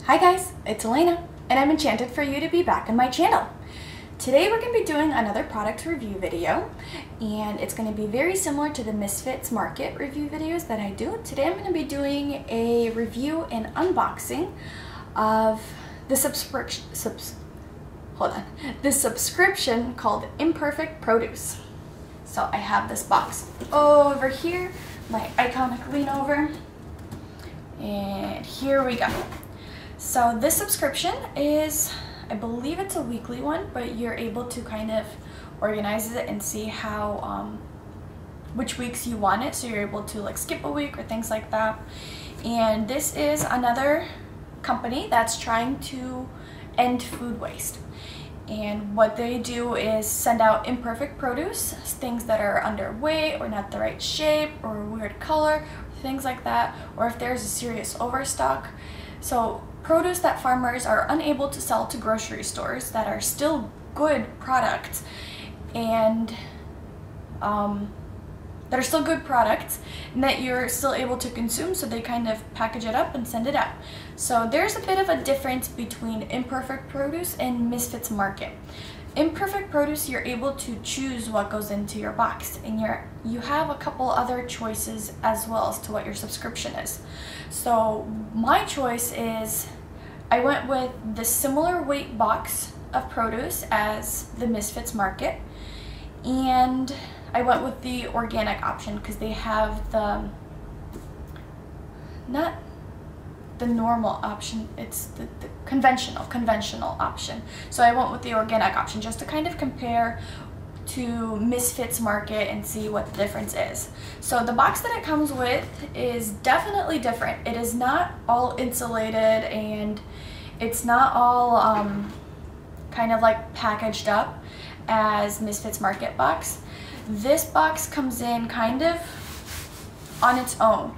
Hi guys, it's Elena, and I'm enchanted for you to be back on my channel. Today we're going to be doing another product review video, and it's going to be very similar to the Misfits Market review videos that I do. Today I'm going to be doing a review and unboxing of the subscription called Imperfect Produce. So I have this box over here, my iconic lean over, and here we go. So this subscription is, I believe it's a weekly one, but you're able to kind of organize it and see how, which weeks you want it. So you're able to like skip a week or things like that. And this is another company that's trying to end food waste. And what they do is send out imperfect produce, things that are underweight or not the right shape or weird color, things like that, or if there's a serious overstock. So produce that farmers are unable to sell to grocery stores that are still good products and that you're still able to consume, so they kind of package it up and send it out. So there's a bit of a difference between Imperfect Produce and Misfits Market. Imperfect Produce, you're able to choose what goes into your box, and you have a couple other choices as well as to what your subscription is. So my choice is, I went with the similar weight box of produce as the Misfits Market, and I went with the organic option because they have the, not the normal option, it's the conventional option. So I went with the organic option just to kind of compare to Misfits Market and see what the difference is. So the box that it comes with is definitely different. It is not all insulated, and it's not all kind of like packaged up as Misfits Market box. This box comes in kind of on its own,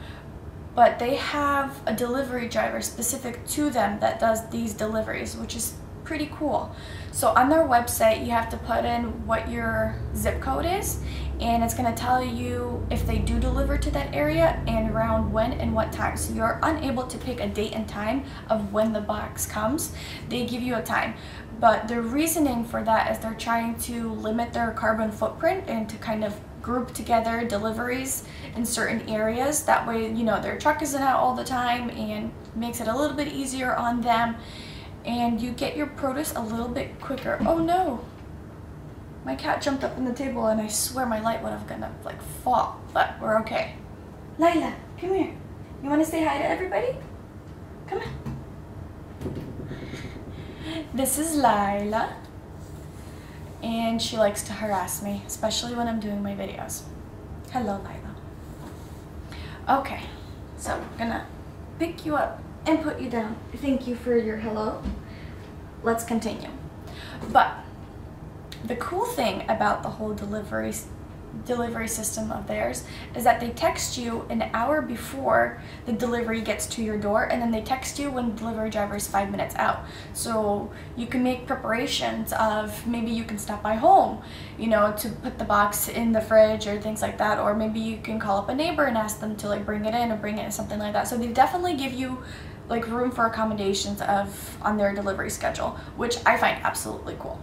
but they have a delivery driver specific to them that does these deliveries, which is pretty cool. So on their website, you have to put in what your zip code is, and it's going to tell you if they do deliver to that area and around when and what time. So you're unable to pick a date and time of when the box comes. They give you a time, but the reasoning for that is they're trying to limit their carbon footprint and to kind of group together deliveries in certain areas. That way, you know, their truck isn't out all the time and makes it a little bit easier on them, and you get your produce a little bit quicker. Oh no, my cat jumped up on the table and I swear my light would have gonna like fall, but we're okay. Lila, come here. You want to say hi to everybody? Come on. This is Lila, and she likes to harass me, especially when I'm doing my videos. Hello, Lila. Okay, so I'm gonna pick you up and put you down. Thank you for your hello. Let's continue. But the cool thing about the whole delivery system of theirs is that they text you an hour before the delivery gets to your door, and then they text you when the delivery driver is 5 minutes out. So you can make preparations of, maybe you can stop by home, you know, to put the box in the fridge or things like that, or maybe you can call up a neighbor and ask them to like bring it in or bring it in, something like that. So they definitely give you like room for accommodations on their delivery schedule, which I find absolutely cool.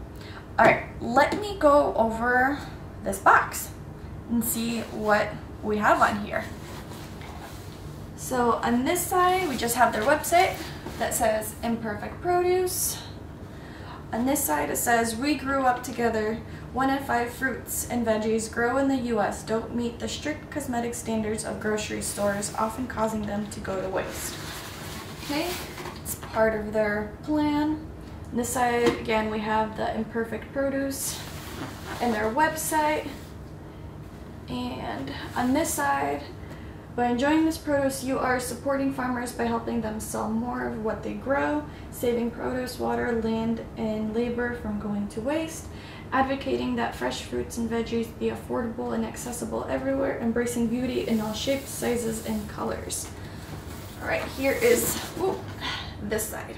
All right, let me go over this box and see what we have on here. So on this side, we just have their website that says Imperfect Produce. On this side, it says, we grew up together. 1 in 5 fruits and veggies grow in the U.S. don't meet the strict cosmetic standards of grocery stores, often causing them to go to waste. Okay, it's part of their plan. On this side, again, we have the Imperfect Produce and their website. And on this side, by enjoying this produce, you are supporting farmers by helping them sell more of what they grow, saving produce, water, land, and labor from going to waste, advocating that fresh fruits and veggies be affordable and accessible everywhere, embracing beauty in all shapes, sizes, and colors. All right, here is this side.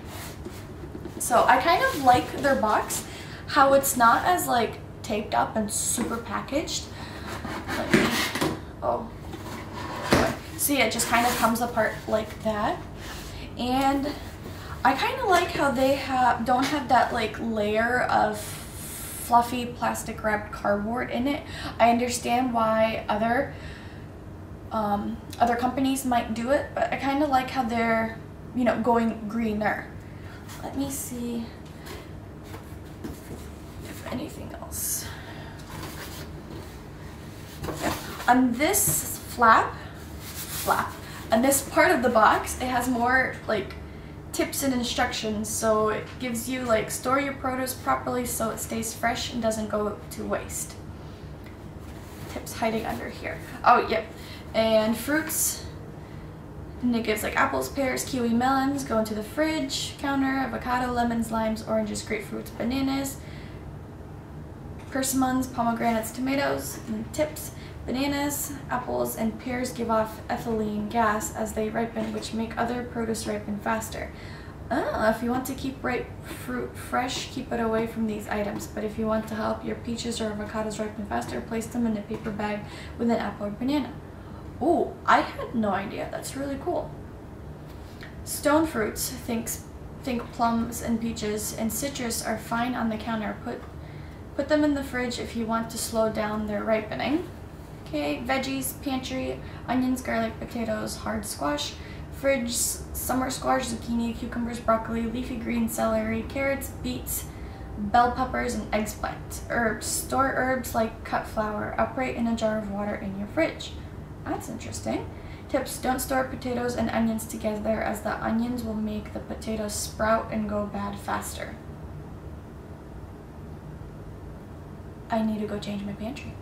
So I kind of like their box, how it's not as like taped up and super packaged. So yeah, it just kind of comes apart like that. And I kind of like how they don't have that like layer of fluffy plastic wrapped cardboard in it. I understand why other companies might do it, but I kind of like how they're, you know, going greener. Let me see if anything else. On this flap, on this part of the box, it has more like tips and instructions, so it gives you like store your produce properly so it stays fresh and doesn't go to waste. Tips hiding under here. Oh, yep. And fruits, and it gives like apples, pears, kiwi, melons go into the fridge counter, avocado, lemons, limes, oranges, grapefruits, bananas, persimmons, pomegranates, tomatoes, and tips. Bananas, apples, and pears give off ethylene gas as they ripen, which make other produce ripen faster. If you want to keep ripe fruit fresh, keep it away from these items. But if you want to help your peaches or avocados ripen faster, place them in a paper bag with an apple or banana. Ooh, I had no idea. That's really cool. Stone fruits, think plums and peaches, and citrus are fine on the counter. Put them in the fridge if you want to slow down their ripening. Okay, veggies, pantry, onions, garlic, potatoes, hard squash, fridge, summer squash, zucchini, cucumbers, broccoli, leafy greens, celery, carrots, beets, bell peppers, and eggplant. Herbs, store herbs like cut flour upright in a jar of water in your fridge. That's interesting. Tips, don't store potatoes and onions together as the onions will make the potatoes sprout and go bad faster. I need to go change my pantry.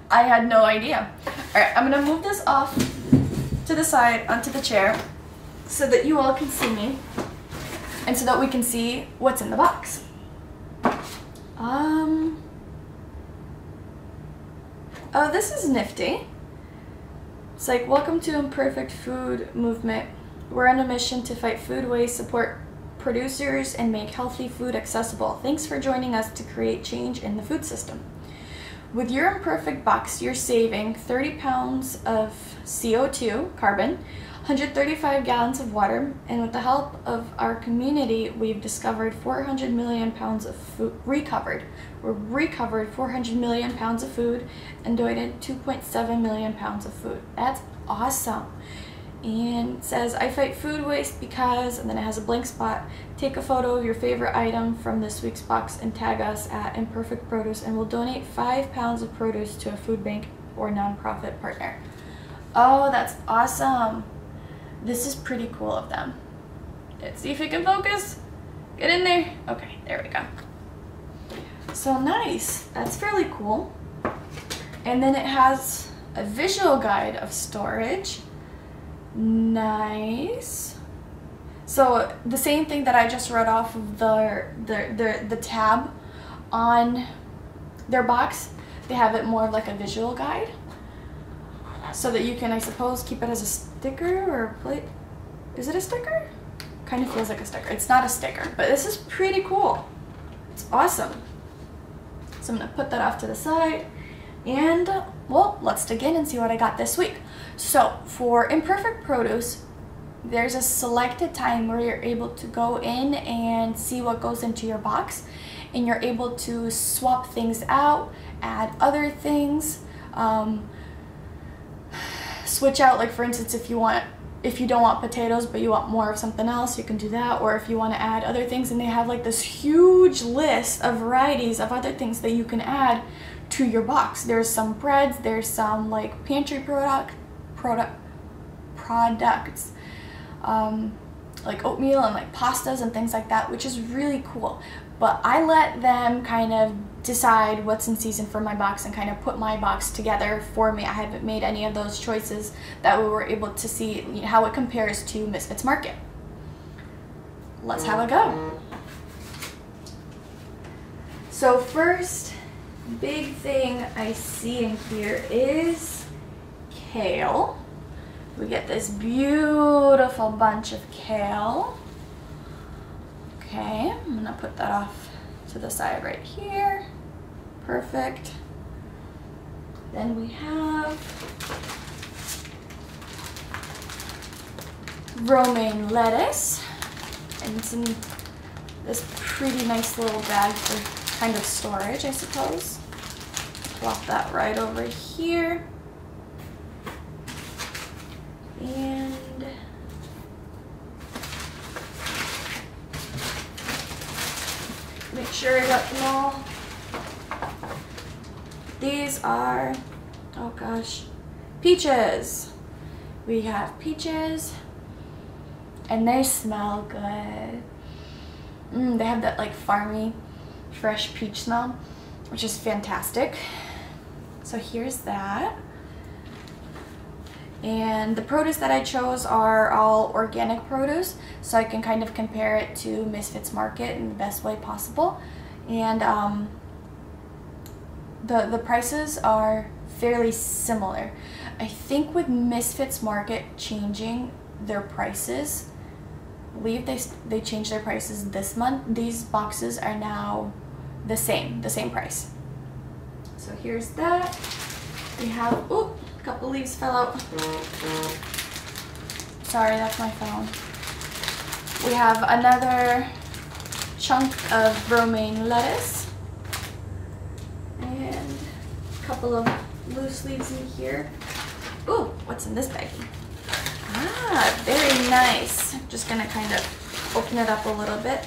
I had no idea. Alright, I'm gonna move this off to the side onto the chair so that you all can see me and so that we can see what's in the box. Oh, this is nifty. It's like, welcome to Imperfect Food Movement. We're on a mission to fight food waste, support producers, and make healthy food accessible. Thanks for joining us to create change in the food system. With your Imperfect box, you're saving 30 pounds of CO2, carbon, 135 gallons of water, and with the help of our community, we've discovered 400 million pounds of food recovered. We're recovered 400 million pounds of food and donated 2.7 million pounds of food. That's awesome. And it says, I fight food waste because, and then it has a blank spot. Take a photo of your favorite item from this week's box and tag us at Imperfect Produce, and we'll donate 5 pounds of produce to a food bank or nonprofit partner. Oh, that's awesome. This is pretty cool of them. Let's see if it can focus. Get in there. Okay, there we go. So nice. That's fairly cool. And then it has a visual guide of storage. Nice. So the same thing that I just read off of the tab on their box, they have it more of like a visual guide so that you can, I suppose, keep it as a sticker or a plate. Is it a sticker? Kind of feels like a sticker. It's not a sticker, but this is pretty cool. It's awesome. So I'm gonna put that off to the side and, well, let's dig in and see what I got this week. So for Imperfect Produce, there's a selected time where you're able to go in and see what goes into your box, and you're able to swap things out, add other things, switch out, like for instance, if you don't want potatoes but you want more of something else, you can do that. Or if you want to add other things, and they have like this huge list of varieties of other things that you can add to your box. There's some breads, there's some like pantry products, like oatmeal and like pastas and things like that, which is really cool. But I let them kind of decide what's in season for my box and kind of put my box together for me. I haven't made any of those choices. That we were able to see, you know, how it compares to Misfits Market. Let's have a go. So first big thing I see in here is kale. We get this beautiful bunch of kale. Okay, I'm gonna put that off to the side right here. Perfect. Then we have romaine lettuce, and it's in this pretty nice little bag for kind of storage, I suppose. Plop that right over here. And make sure I got them all. These are, oh gosh, peaches. We have peaches, and they smell good. They have that like farmy, fresh peach smell, which is fantastic. So here's that. And the produce that I chose are all organic produce, so I can kind of compare it to Misfits Market in the best way possible. And the prices are fairly similar. I think with Misfits Market changing their prices, I believe they changed their prices this month. These boxes are now the same price. So here's that. We have, ooh, a couple leaves fell out. Sorry, that's my phone. We have another chunk of romaine lettuce and a couple of loose leaves in here. Ooh, what's in this baggie? Ah, very nice. I'm just gonna kind of open it up a little bit.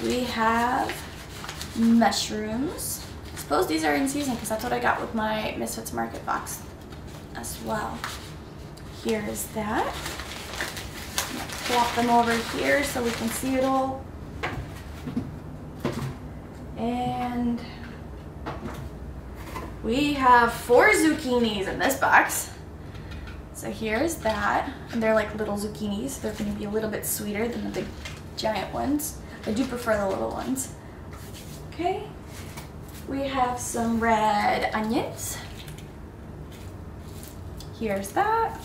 We have mushrooms. I suppose these are in season because that's what I got with my Misfits Market box as well. Here's that. I'm gonna plop them over here so we can see it all. And we have 4 zucchinis in this box. So here's that. And they're like little zucchinis. They're going to be a little bit sweeter than the big giant ones. I do prefer the little ones. Okay. We have some red onions. Here's that.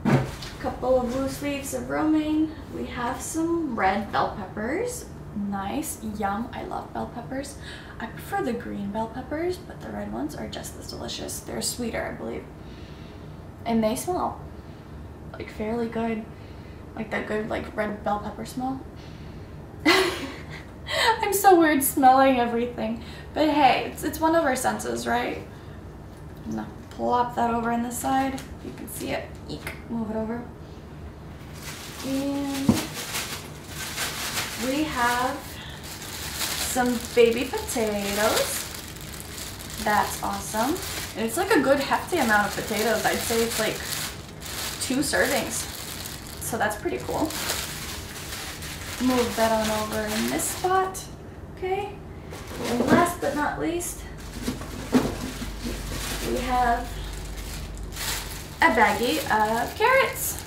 A couple of loose leaves of romaine. We have some red bell peppers. Nice. Yum. I love bell peppers. I prefer the green bell peppers, but the red ones are just as delicious. They're sweeter, I believe. And they smell like fairly good. Like that good like red bell pepper smell. I'm so weird smelling everything. But hey, it's one of our senses, right? I'm gonna plop that over on this side. You can see it. Eek. Move it over. And we have some baby potatoes. That's awesome. And it's like a good hefty amount of potatoes. I'd say it's like 2 servings. So that's pretty cool. Move that on over in this spot. Okay. And last but not least, we have a baggie of carrots.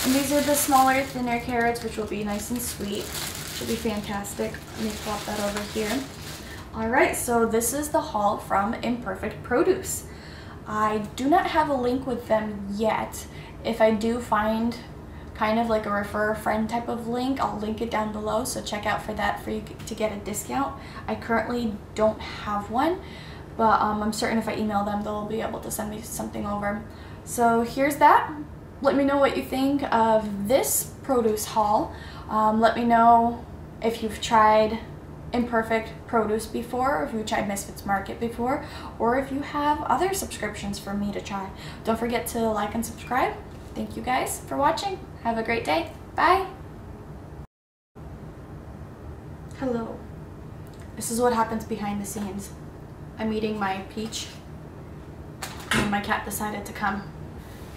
And these are the smaller, thinner carrots, which will be nice and sweet. Should be fantastic. Let me plop that over here. Alright, so this is the haul from Imperfect Produce. I do not have a link with them yet. If I do find kind of like a refer a friend type of link, I'll link it down below, so check out for that for you to get a discount. I currently don't have one, but I'm certain if I email them, they'll be able to send me something over. So here's that. Let me know what you think of this produce haul. Let me know if you've tried Imperfect Produce before, or if you've tried Misfits Market before, or if you have other subscriptions for me to try. Don't forget to like and subscribe. Thank you guys for watching. Have a great day. Bye. Hello. This is what happens behind the scenes. I'm eating my peach, and my cat decided to come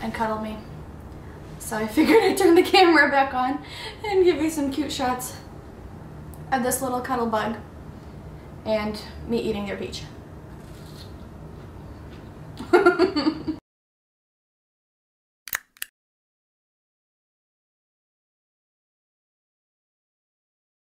and cuddle me. So I figured I'd turn the camera back on and give you some cute shots of this little cuddle bug and me eating their peach.